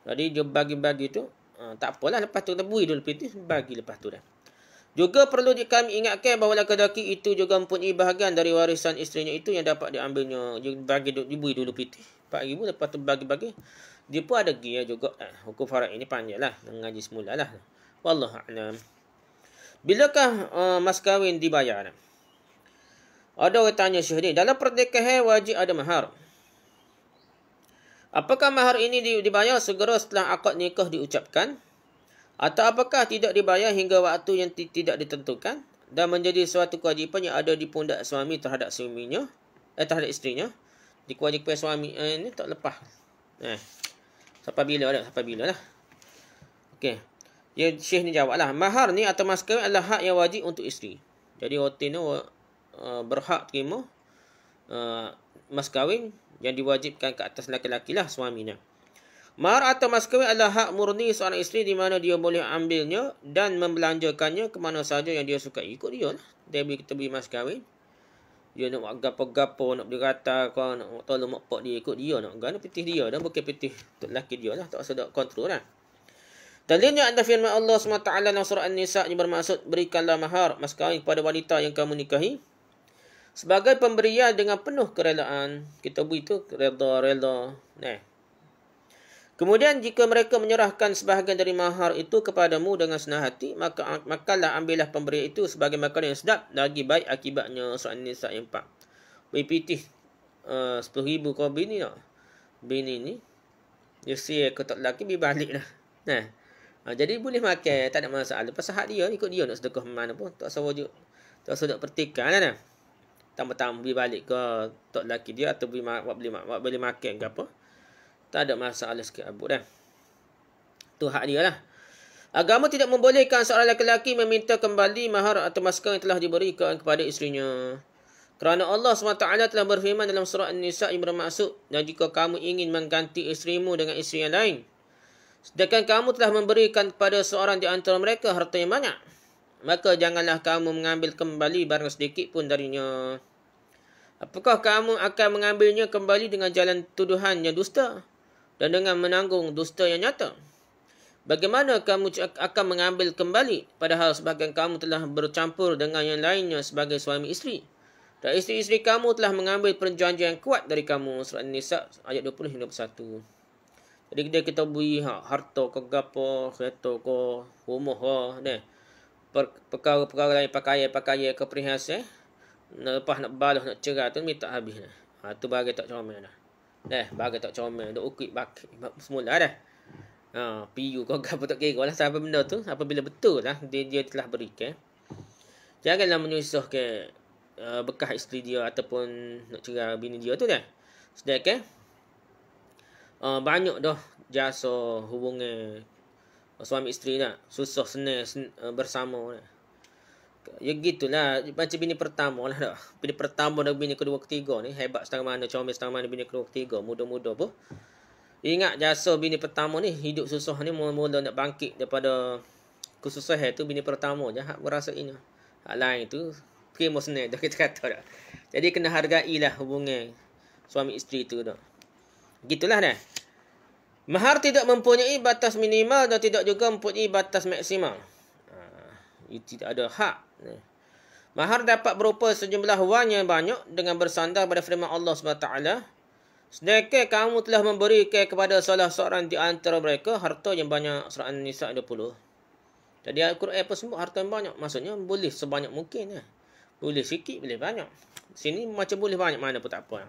Jadi dia bagi-bagi tu. Tak apalah, lepas tu kita beri dulu lepas tu. Bagi lepas tu dah. Juga perlu kami ingatkan bahawa lelaki itu juga mempunyai bahagian dari warisan isterinya itu yang dapat diambilnya. Dia bagi diberi dulu lepas tu. 4,000 lepas tu bagi-bagi. Dia pun ada gia juga. Hukum faraid ni panjang lah. Mengaji semula lah. Wallahu'alam. Bilakah mas kahwin dibayar? Ada orang tanya Syekh ni, dalam pernikahan wajib ada mahar. Apakah mahar ini dibayar segera setelah akad nikah diucapkan? Atau apakah tidak dibayar hingga waktu yang tidak ditentukan dan menjadi suatu kewajipan yang ada di pundak suami terhadap suaminya, terhadap isterinya? Dikewajipan suami ini tak lepas. Sampai bila lah. Okey. Ya, Syekh ni jawablah. Mahar ni atau mas kahwin adalah hak yang wajib untuk isteri. Jadi orang ni berhak terima mas kahwin yang diwajibkan ke atas lelaki-lelaki lah suaminya. Mahar atau mas kahwin adalah hak murni seorang isteri di mana dia boleh ambilnya dan membelanjakannya ke mana saja yang dia suka. Ikut dia lah. Dia kita beri mas kahwin. Dia nak buat gapo-gapo, nak beli rata, kau nak tolong mak pak dia, ikut dia nak. Gana pitih dia dah, bukan pitih untuk lelaki dia lah. Tak usah nak kontrol lah. Dalilnya ada firman Allah SWT dalam surah An-Nisa yang bermaksud berikanlah mahar mas kahwin kepada wanita yang kamu nikahi sebagai pemberian dengan penuh kerelaan. Kita beri tu rela. Kemudian jika mereka menyerahkan sebahagian dari mahar itu kepadamu dengan senang hati, makalah ambillah pemberian itu sebagai makanan yang sedap, lagi baik akibatnya. Surah An-Nisa yang 4. Beri pitih 10,000 kau bini tak? Bini ni dia siap ke tak lelaki, beri balik lah. Jadi boleh makan, tak ada masalah. Pasal hak dia, ikut dia nak sedekah mana pun. Tak usah wajib. Tak usah nak pertikkan lah. Tambah-tambah beli balik ke tok lelaki dia atau beli makan ke apa. Tak ada masalah sikit abuk dah. Tu hak dia lah. Agama tidak membolehkan seorang lelaki meminta kembali mahar atau mas kahwin yang telah diberikan kepada isterinya. Kerana Allah SWT telah berfirman dalam surah An-Nisa yang bermaksud, dan jika kamu ingin mengganti isterimu dengan isteri yang lain, sedangkan kamu telah memberikan kepada seorang di antara mereka harta yang banyak, maka janganlah kamu mengambil kembali barang sedikit pun darinya. Apakah kamu akan mengambilnya kembali dengan jalan tuduhan yang dusta dan dengan menanggung dusta yang nyata? Bagaimana kamu akan mengambil kembali padahal sebahagian kamu telah bercampur dengan yang lainnya sebagai suami isteri? Dan isteri-isteri kamu telah mengambil perjanjian kuat dari kamu. Surah An-Nisa ayat 20-21. Jadi kita beri harta ke gapo, kereta ke rumah ke, perkara-perkara lain, pakaian ke perhiasan, lepas nak balas nak cerai tu minta habis dah. Tu bagi tak comel dah. Bagi tak comel, dak ukit bakit semula dah. Piu kau gapo tak kira lah sampai benda tu apabila betul lah dia telah berikan. Janganlah menyusah ke bekas isteri dia ataupun nak cerai bini dia tu dah. Sedangkan banyak dah jasa hubungan suami isteri nak susah senang bersama dah. Ya gitulah, macam bini pertama lah dah. Bini pertama dan bini kedua ketiga ni hebat setengah mana, comel setengah mana bini kedua ketiga, muda-muda pun. Ingat jasa bini pertama ni hidup susah ni mula-mula nak bangkit daripada kesusahan tu bini pertama je hak berasa ini. Hak lain tu terima senang dah kita kata dah. Jadi kena hargailah hubungan suami isteri tu dah. Gitulah dah. Mahar tidak mempunyai batas minimal dan tidak juga mempunyai batas maksimal. Tidak ada hak. Mahar dapat berupa sejumlah wang yang banyak dengan bersandar pada firman Allah SWT. Sedangkan kamu telah memberikan kepada salah seorang di antara mereka harta yang banyak. Surah An-Nisa 20. Jadi Al-Quran apa semua harta yang banyak. Maksudnya boleh sebanyak mungkin. Boleh sikit, boleh banyak. Sini macam boleh banyak, mana pun tak apa.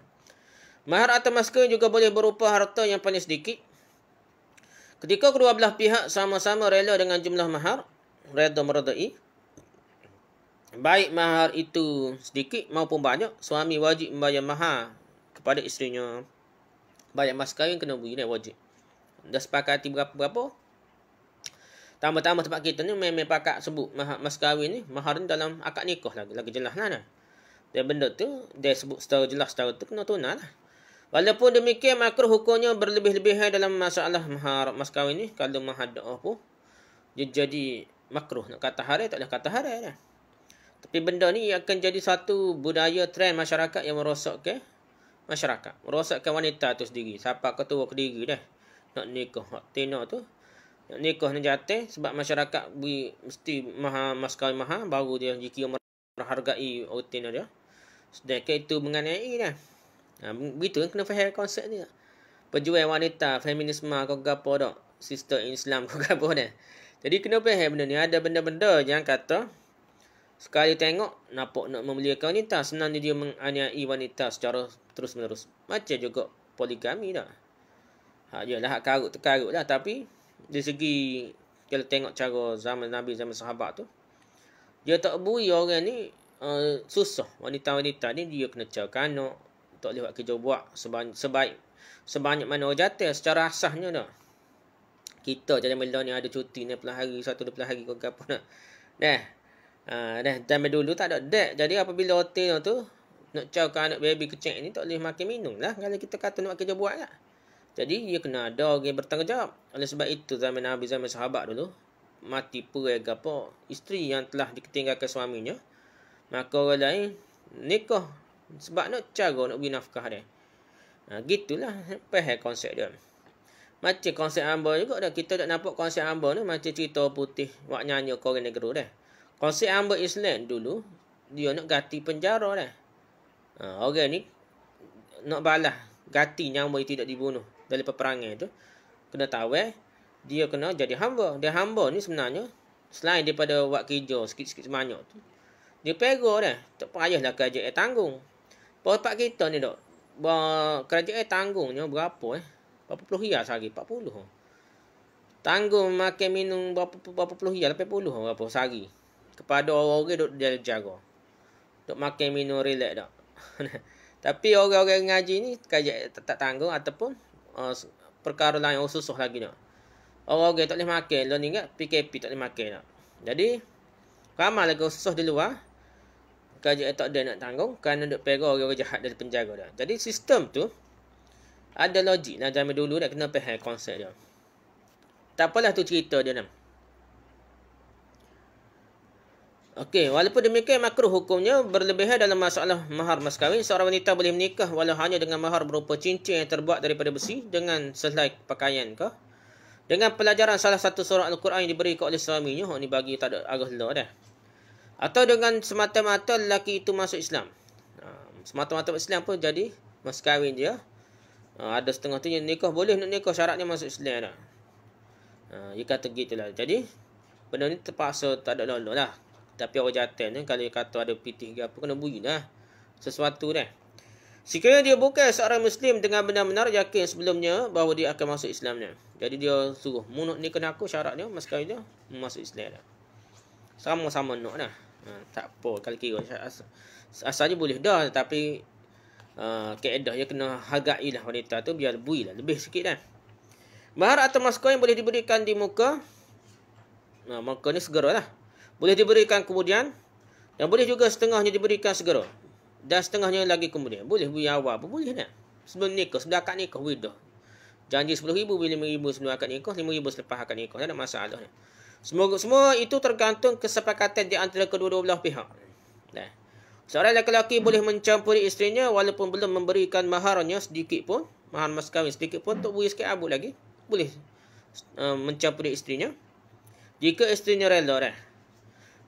Mahar atau mas kahwin juga boleh berupa harta yang paling sedikit. Ketika kedua belah pihak sama-sama rela dengan jumlah mahar, reda meredai, baik mahar itu sedikit maupun banyak, suami wajib membayar mahar kepada isterinya. Bayar mas kahwin kena beri, wajib. Dah sepakati berapa-berapa. Tambah-tambah tempat kita ni memang pakat sebut mas kahwin ni, mahar ni dalam akad nikah lagi jelas lah. Dan benda tu dia sebut secara jelas secara tu kena tunai lah. Walaupun demikian makruh hukumnya berlebih-lebihan dalam masalah mahar mas kahwin ni. Kalau mahar doa pun dia jadi makruh. Nak kata haram tak boleh kata haram dah. Tapi benda ni akan jadi satu budaya trend masyarakat yang merosakkan masyarakat. Merosakkan wanita tu sendiri. Siapa ketua kediri dah. Nak nikah. Hak tina tu. Nak nikah ni jatuh. Sebab masyarakat mesti mas kahwin mahar. Baru dia jika menghargai tina dia. Sedangkan itu menganiai dah. Begitu kena faham konsep ni. Pejuang wanita, feminisme kau apa dak. Sister Islam kau apa dah. Jadi kena faham benda ni. Ada benda-benda yang kata sekali tengok nampak nak memuliakan wanita, senang dia menganiai wanita secara terus-menerus. Macam juga poligami dah. Yalah hak karut lah, tapi dari segi kalau tengok cara zaman Nabi, zaman sahabat tu, dia tak bui orang ni susah. Wanita-wanita ni dia kena cakap anak, tak boleh buat kerja buat sebanyak mana orang jatuh secara asasnya dah. Kita jadi mula ni ada cuti 60 hari, 120 hari kau apa nak. Dah zaman dulu tak ada dek. Jadi apabila hotel tu nak cakap anak baby kecil ni tak boleh makan minum lah kalau kita kata nak buat kerja buat lah. Jadi dia kena ada orang yang bertanggungjawab. Oleh sebab itu zaman Nabi, zaman sahabat dulu mati perai apa isteri yang telah ditinggalkan suaminya, maka orang lain nikah sebab nak cara nak beri nafkah dia. Gitulah faham konsep dia. Macam konsep hamba juga dah. Kita tak nampak konsep hamba ni macam cerita putih wak nyanyi orang negara dah. Konsep hamba Islam dulu dia nak ganti penjara dah. Orang ni nak balas ganti nyawa yang tidak dibunuh dalam peperangan tu. Kena tahu dia kena jadi hamba. Dia hamba ni sebenarnya selain daripada buat kerja sikit-sikit sebanyak tu, dia pera dah. Tak payahlah kerajaan tanggung. Bapak kita ni dok. Kerajaan tanggungnya berapa berapa puluh riyal sehari? 40. Tanggung makan minum berapa puluh riyal? 80 berapa sehari. Kepada orang-orang dok dia jaga. Dok makan minum relax dak. Tapi orang-orang ngaji ni kerajaan tak tanggung ataupun perkara lain yang susah lagi dak. Orang-orang tak boleh makan, lo ni ingat PKP tak boleh makan dak. Jadi ramai lagi susah di luar. Kerajaan tak ada nak tanggung kerana duk pera orang jahat dari penjara dah. Jadi sistem tu ada logik lah zaman dulu dah, kena faham konsep dia. Tak apalah tu cerita dia nam. Okey, walaupun demikian makruh hukumnya berlebihan dalam masalah mahar mas kahwin. Seorang wanita boleh menikah walau hanya dengan mahar berupa cincin yang terbuat daripada besi dengan sehelai pakaian ke. Dengan pelajaran salah satu surah Al-Quran yang diberikan oleh suaminya. Ni bagi tak ada arah lah dah. Atau dengan semata-mata lelaki itu masuk Islam. Semata-mata Islam pun jadi mas kahwin dia. Ada setengah tu yang nikah boleh nak nikah syaratnya masuk Islam dah. Dia kata gitulah. Jadi benda ni terpaksa tak ada lalu lah. Tapi orang jantan ni kalau dia kata ada pitih ke apa kena bunyi lah. Sesuatu dah. Sekiranya dia bukan seorang Muslim dengan benar-benar yakin sebelumnya bahawa dia akan masuk Islam ni. Jadi dia suruh mu nak nikah aku syarat dia mas kahwin dia masuk Islam dah. Sama-sama nak dah. Tak apa kalau kira asalnya boleh dah, tapi kaedah dia kena hargai lah wanita tu biar lebih lah, lebih sikit dah. Mahar atau mas kahwin boleh diberikan di muka. Maka ni segera lah. Boleh diberikan kemudian Yang boleh juga setengahnya diberikan segera. Dan setengahnya lagi kemudian. Boleh beri awal pun boleh tak? Sebelum nikah, sebelum akad nikah, boleh dah. Janji 10,000, beri 5,000 sebelum akad nikah, 5,000 selepas akad nikah. Tak ada masalah. Semua itu tergantung kesepakatan di antara kedua-dua belah pihak. Nah, seorang lelaki boleh mencampuri isterinya walaupun belum memberikan maharnya sedikit pun. Mahar mas kahwin sedikit pun, untuk beri sikit abu lagi. Boleh mencampuri isterinya. Jika isterinya rela dah.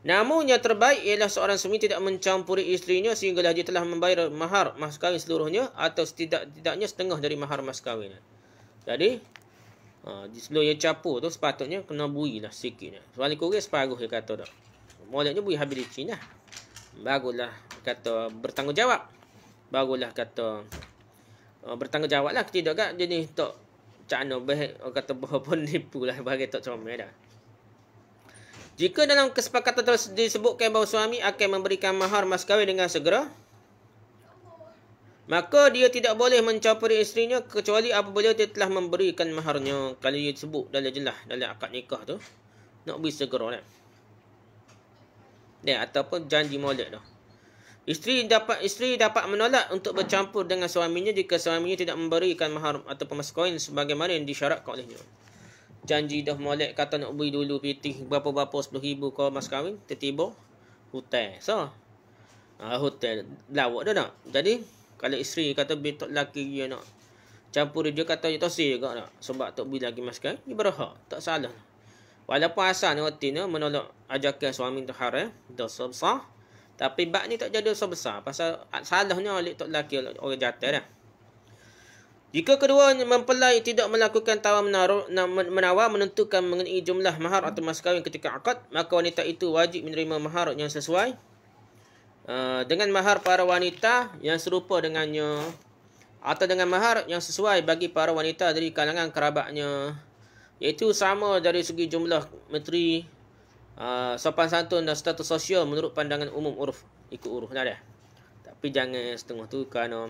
Namun yang terbaik ialah seorang suami tidak mencampuri isterinya sehinggalah dia telah membayar mahar mas kahwin seluruhnya atau setidaknya setengah dari mahar mas kahwin. Jadi, sebelum dia capur tu sepatutnya kena beri lah sikit. Soalnya kurang separuh dia kata tak. Moleknya beri habis licin lah. Barulah kata bertanggungjawab. Barulah kata bertanggungjawab lah. Tidak kan jenis tak cakna baik. Orang kata berapa nipu lah. Bagi tak comel dah. Jika dalam kesepakatan disebutkan bahawa suami akan memberikan mahar mas kahwin dengan segera, maka dia tidak boleh mencampuri isterinya kecuali apabila dia telah memberikan maharnya. Kalau dia sebut dalam jelas dalam akad nikah tu, nak beri segera. Ataupun janji molek dah. Isteri dapat menolak untuk bercampur dengan suaminya jika suaminya tidak memberikan mahar ataupun mas kahwin sebagaimana yang disyaratkan olehnya. Janji dah molek kata nak beri dulu pitih berapa-berapa 10,000 kau mas kahwin, tiba-tiba hutang. So, hutang lawak dah nak. Jadi, kalau isteri kata betul lelaki dia nak campur, dia kata dia tosir juga nak. Sebab tak beri lagi mas kahwin, dia berhak. Tak salah. Walaupun asalnya watina menolak ajakan suami tu haram, dosa besar. Tapi bab ni tak jadi dosa besar. Pasal salahnya oleh tok lelaki orang jatuh dah. Jika kedua mempelai tidak melakukan tawar-menawar menentukan mengenai jumlah mahar atau mas kahwin ketika akad, maka wanita itu wajib menerima mahar yang sesuai dengan mahar para wanita yang serupa dengannya atau dengan mahar yang sesuai bagi para wanita dari kalangan kerabatnya, iaitu sama dari segi jumlah menteri, sopan santun dan status sosial menurut pandangan umum uruf. Ikut uruf dah. Tapi jangan setengah tu kerana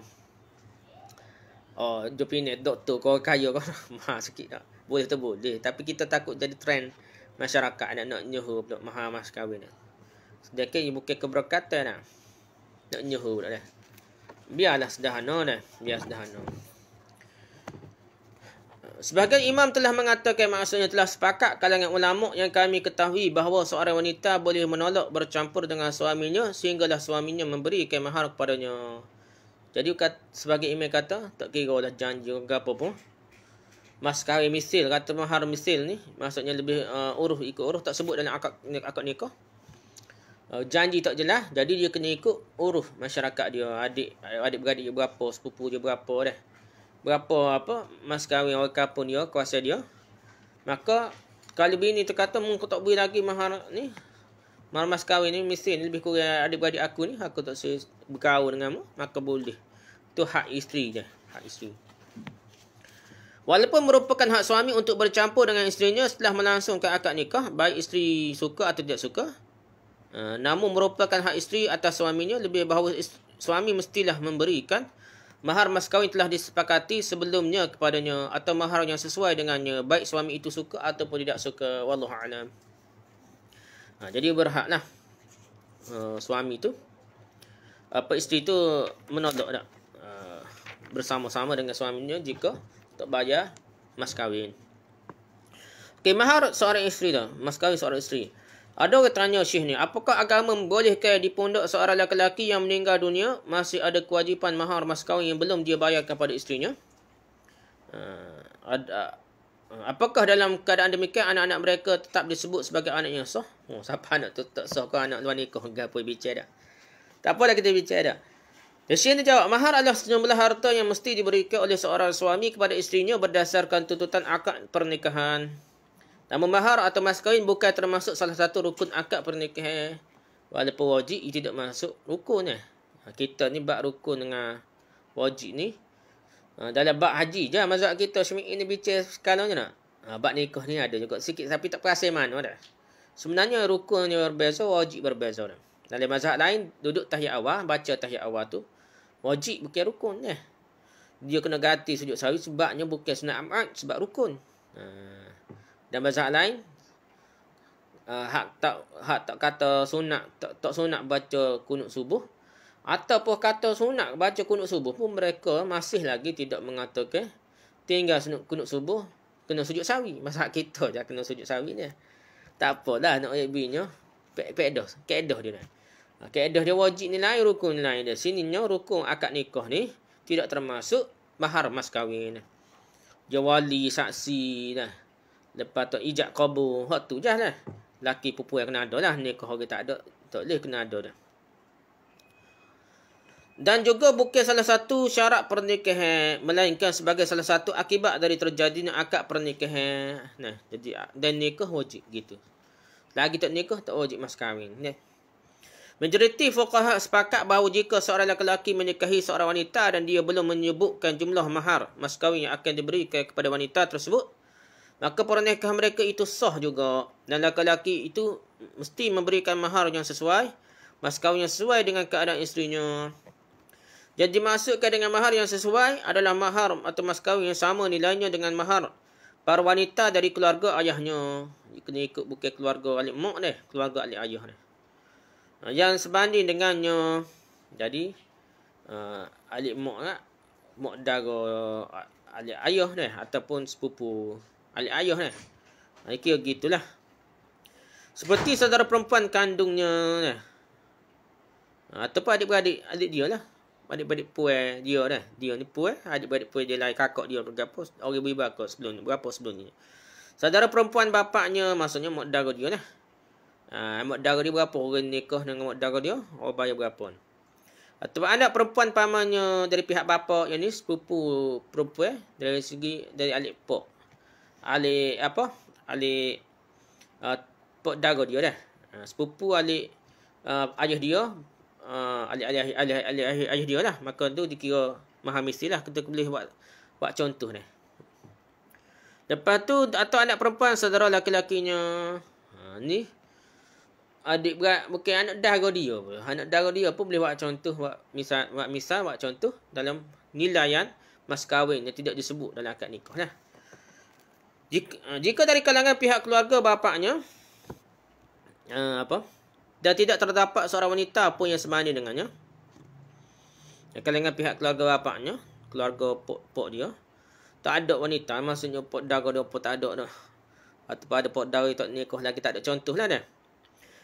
dia pinit doktor kau kaya kau mahal sikit tak. Boleh tu boleh. Tapi kita takut jadi trend masyarakat nak nyuruh pula mahal mas kahwin. Sedangkan ia bukan keberkatan nak nyuruh pula dah. Biarlah sederhana dah. Biar sederhana. Sebahagian imam telah mengatakan, maksudnya telah sepakat kalangan ulama yang kami ketahui bahawa seorang wanita boleh menolak bercampur dengan suaminya sehinggalah suaminya memberikan mahar kepadanya. Jadi sebagai imam kata, tak kira lah janji ke apa pun. Mas kahwin misil, kata mahar misil ni, maksudnya lebih uruf, ikut uruf, tak sebut dalam akad nikah. Janji tak jelas, jadi dia kena ikut uruf masyarakat dia. Adik-beradik dia berapa, sepupu dia berapa dah. Berapa mas kahwin orang kampung dia, kuasa dia. Maka, kalau bini terkata, aku tak beri lagi mahar ni, mahar mas kahwin ni misil ni lebih kurang adik-beradik aku ni, aku tak saya berkawan denganmu, maka boleh. Itu hak isteri je. Hak isteri. Walaupun merupakan hak suami untuk bercampur dengan isterinya setelah melangsungkan akad nikah, baik isteri suka atau tidak suka, namun merupakan hak isteri atas suaminya, lebih bahawa suami mestilah memberikan mahar mas kahwin telah disepakati sebelumnya kepadanya atau mahar yang sesuai dengannya, baik suami itu suka ataupun tidak suka. Wallahu a'lam. Jadi berhaklah suami tu isteri tu menolak tak bersama-sama dengan suaminya jika tak bayar mas kahwin. Okey, mahar seorang isteri dah, mas kahwin seorang isteri. Ada orang tanya Syekh ni, apakah agama membolehkan di pundak seorang lelaki yang meninggal dunia masih ada kewajipan mahar mas kahwin yang belum dia bayar kepada isterinya? Apakah dalam keadaan demikian anak-anak mereka tetap disebut sebagai anak yang sah? Siapa anak tu tak sah, kau anak luar nikah ke apa bicara dah. Tak apalah kita bicara dah. Syekh ni jawab, mahar adalah sejumlah harta yang mesti diberikan oleh seorang suami kepada isterinya berdasarkan tuntutan akad pernikahan. Namun mahar atau mas kahwin bukan termasuk salah satu rukun akad pernikahan. Walaupun wajib, ia tidak masuk rukun. Kita ni bab rukun dengan wajib ni. Dalam bab haji je, mazhab kita Syafi'i ni bicara sekalanya nak. Bab nikah ni ada juga sikit, tapi tak perasan mana dah. Sebenarnya rukunnya berbeza, wajib berbeza dah. Dalam mazhab lain, duduk tahiyat awal, baca tahiyat awal tu wajib, bukan rukun. Dia kena ganti sujud sahwi sebabnya bukan sunat amat, sebab rukun. Dan mazhab lain, hak tak kata sunat, tak sunat baca kunut subuh, ataupun kata sunat baca kunut subuh pun mereka masih lagi tidak mengatakan tinggal kunut subuh kena sujud sawi. Masa kita je kena sujud sawi dia. Tak apalah nak ayat-nya kaedah dia dah. Kaedah dia wajib ni lain, rukun ni lain dia. Sininya rukun akad nikah ni tidak termasuk mahar mas kahwin. Dia wali, saksi dah. Lepas tu ijab qabul, hak tu je lah. Laki perempuan kena ada lah. Nikah orang tak ada, tak boleh kena ada dah. Dan juga bukan salah satu syarat pernikahan, melainkan sebagai salah satu akibat dari terjadinya akad pernikahan. Nah, jadi dan nikah wajib gitu. Lagi tak nikah tak wajib mas kahwin. Nah. Majoriti fuqaha sepakat bahawa jika seorang lelaki menikahi seorang wanita dan dia belum menyebutkan jumlah mahar mas kahwin yang akan diberikan kepada wanita tersebut, maka pernikahan mereka itu sah juga. Dan lelaki itu mesti memberikan mahar yang sesuai, mas kahwin yang sesuai dengan keadaan isterinya. Jadi dimaksudkan dengan mahar yang sesuai adalah mahar atau mas kahwin yang sama nilainya dengan mahar para wanita dari keluarga ayahnya. Kena ikut bukan keluarga alik mak deh, keluarga alik ayah deh. Yang sebanding dengannya. Jadi alik mak lah, mak dara alik ayah deh, ataupun sepupu alik ayah deh. Kira gitulah. Seperti saudara perempuan kandungnya deh. Ataupun adik-beradik dia lah. Adik-beradik puan dia dah. Dia ni puan, adik-beradik puan dia lain, kakak dia berapa orang berbakar sebelum ni, berapa sebelum ni. Saudara perempuan bapaknya, maksudnya mak dara dia lah. Mak dara dia berapa orang nikah dengan mak dara dia, orang bayar berapa. Atau anak perempuan pamannya dari pihak bapa, yang ni sepupu perempuan dari segi dari alik pok. Alik apa? Alik pok dara dia dah. Sepupu alik ayah dia, ayah dia lah. Maka tu dikira mahamisi lah. Kita boleh buat contoh ni. Lepas tu atau anak perempuan saudara laki-lakinya. Ni adik berat, bukan anak dara dia pun. Anak dara dia pun boleh buat contoh, buat misal buat contoh dalam nilaian mas kahwin yang tidak disebut dalam akad nikah lah. Jika dari kalangan pihak keluarga bapaknya dan tidak terdapat seorang wanita pun yang sebanding dengannya. Kalangan pihak keluarga bapaknya, keluarga pok dia, tak ada wanita, maksudnya pok dara dia pun tak ada dah. Ataupun ada pok dara tak nikah lagi, tak ada contoh lah dah.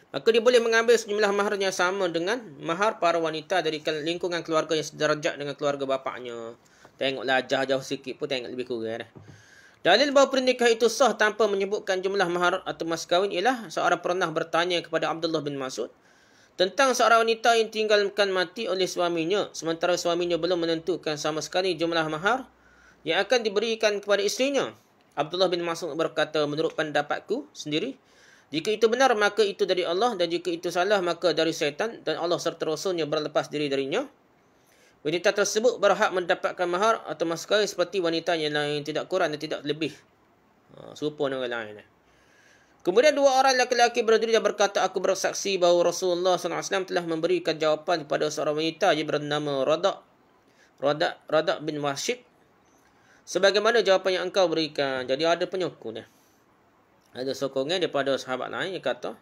Maka dia boleh mengambil sejumlah mahar yang sama dengan mahar para wanita dari lingkungan keluarga yang sederajat dengan keluarga bapaknya. Tengoklah jauh sikit pun tengok lebih kurang dah. Dalil bahawa pernikahan itu sah tanpa menyebutkan jumlah mahar atau mas kahwin ialah seorang pernah bertanya kepada Abdullah bin Mas'ud tentang seorang wanita yang tinggalkan mati oleh suaminya sementara suaminya belum menentukan sama sekali jumlah mahar yang akan diberikan kepada isterinya. Abdullah bin Mas'ud berkata, menurut pendapatku sendiri, jika itu benar maka itu dari Allah, dan jika itu salah maka dari syaitan, dan Allah serta Rasulnya berlepas diri darinya. Wanita tersebut berhak mendapatkan mahar atau mas kahwin seperti wanita yang lain, tidak kurang dan tidak lebih. Serupa dengan orang lain. Kemudian dua orang lelaki berdiri dan berkata, aku bersaksi bahawa Rasulullah SAW telah memberikan jawapan kepada seorang wanita yang bernama Radak bin Washid, sebagaimana jawapan yang engkau berikan. Jadi ada penyokong dia. Ada sokongan daripada sahabat lain yang kata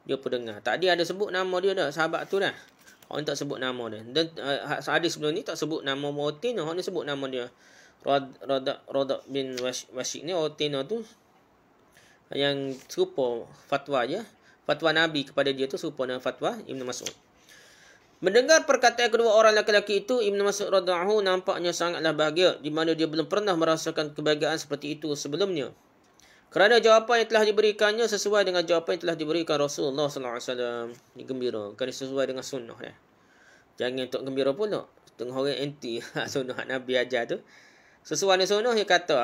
dia pun dengar. Tadi ada sebut nama dia dah, sahabat tu dah. Orang tak sebut nama dia. Dan hadis sebelum ni tak sebut nama Mu'tina, orang ni sebut nama dia. Radak bin Washid ni, Mu'tina tu yang serupa fatwa je. Fatwa Nabi kepada dia tu serupa dengan fatwa Ibn Mas'ud. Mendengar perkataan kedua orang lelaki itu, Ibn Mas'ud radhiyallahu nampaknya sangatlah bahagia, di mana dia belum pernah merasakan kebahagiaan seperti itu sebelumnya. Kerana jawapan yang telah diberikannya sesuai dengan jawapan yang telah diberikan Rasulullah SAW. Ini gembira. Kerana sesuai dengan sunnah. Jangan untuk gembira pula. Setengah orang anti sunnah Nabi ajar tu. Sesuai dengan sunnah, dia kata,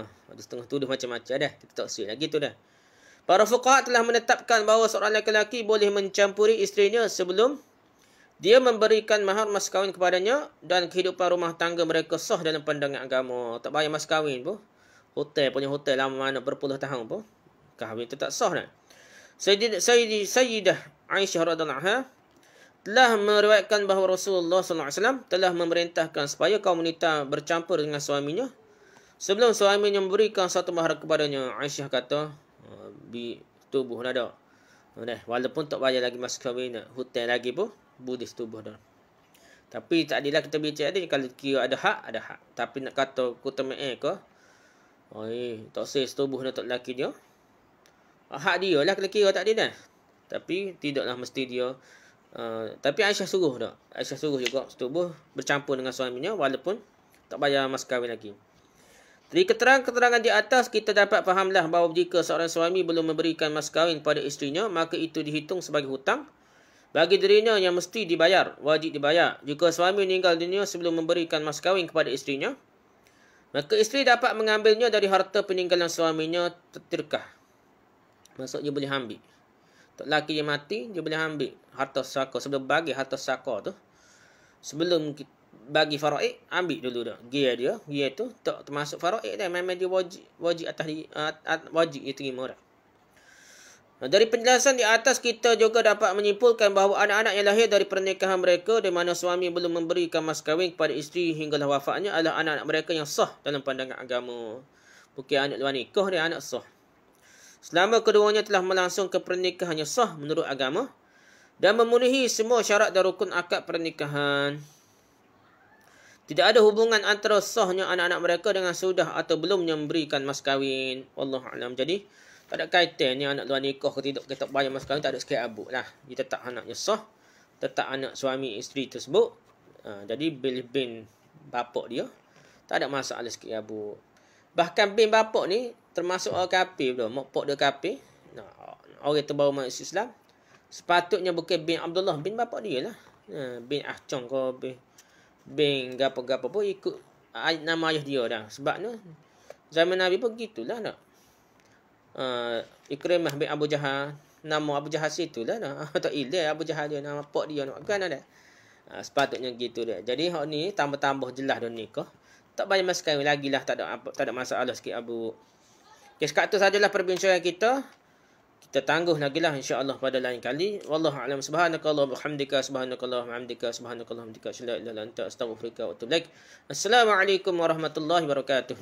ada setengah tuduh macam-macam dah. Kita tak sesuai lagi tu dah. Para fuqaha telah menetapkan bahawa seorang lelaki boleh mencampuri isterinya sebelum dia memberikan mahar mas kahwin kepadanya, dan kehidupan rumah tangga mereka sah dalam pandangan agama. Tak bayar mas kahwin pun. Hotel punya hotel lama mana berpuluh tahun pun kahwin tu tak sah dah. Sayyidah Aisyah radhiyallahu anha telah meriwayatkan bahawa Rasulullah SAW telah memerintahkan supaya kaum wanita bercampur dengan suaminya sebelum suaminya memberikan satu mahar kepadanya. Aisyah kata, setubuh dah. Walaupun tak bayar lagi mas kahwin, hutang lagi pun boleh setubuh dah. Tapi tak adalah kita bicara ni, kalau kira ada hak. Tapi nak kata kota mai ke, tak saya setubuh dah tak lelaki dia. Hak dia lah kalau kira tak ada dah. Tapi tidaklah mesti dia. Tapi Aisyah suruh tak? Aisyah suruh juga setubuh bercampur dengan suaminya walaupun tak bayar mas kahwin lagi. Dari keterangan di atas kita dapat fahamlah bahawa jika seorang suami belum memberikan mas kahwin kepada isterinya, maka itu dihitung sebagai hutang bagi dirinya yang mesti dibayar, wajib dibayar. Jika suami meninggal dunia sebelum memberikan mas kahwin kepada isterinya, maka isteri dapat mengambilnya dari harta peninggalan suaminya tertirkah. Maksudnya boleh ambil. Tak lelaki yang mati, dia boleh ambil harta saka. Sebelum bagi harta saka tu, sebelum bagi faraid, ambil dulu dah. Dia tu tak termasuk faraid dah. Memang dia wajib atas wajib dia terima dah. Dari penjelasan di atas kita juga dapat menyimpulkan bahawa anak-anak yang lahir dari pernikahan mereka di mana suami belum memberikan mas kahwin kepada isteri hinggalah wafatnya adalah anak-anak mereka yang sah dalam pandangan agama. Bukan anak luar nikah, dia anak sah. Selama keduanya telah melangsungkan pernikahan yang sah menurut agama dan memenuhi semua syarat dan rukun akad pernikahan. Tidak ada hubungan antara sahnya anak-anak mereka dengan sudah atau belumnya memberikan mas kahwin. Wallahu a'lam. Jadi tak ada kaitan ni anak luar nikah ke tidak, kita bayar mas kahwin, tak ada sikit abuk lah. Dia tetap anaknya sah, tetap anak suami isteri tersebut. Jadi bin bapak dia tak ada masalah sikit abuk. Bahkan bin bapak ni termasuk orang kafir tu. Mak dia kafir. Orang tu baru masuk Islam. Sepatutnya bukan bin Abdullah, bin bapak dia lah. Bin Ahcong ke bin gapo-gapo pun ikut nama ayah dia dah. Sebab ni zaman Nabi pun gitulah nak. Ikrimah bin Abu Jahal, nama Abu Jahal situ lah dah. Tak ilah Abu Jahal dia, nama pak dia nak kan ada. Sepatutnya gitu dia. Jadi hak ni tambah-tambah jelas dah nikah. Tak bayar mas kahwin lagi lah, tak ada masalah sikit abu. Okay, sekat tu sajalah perbincangan kita. Kita tangguh lagi lah insya-Allah pada lain kali. Wallahu a'lam. Subhanakallah wa bihamdika, subhanakallah wa bihamdika, subhanakallah wa bihamdika, la ilaha illa anta, astaghfiruka wa atubu ilaik. Assalamualaikum warahmatullahi wabarakatuh.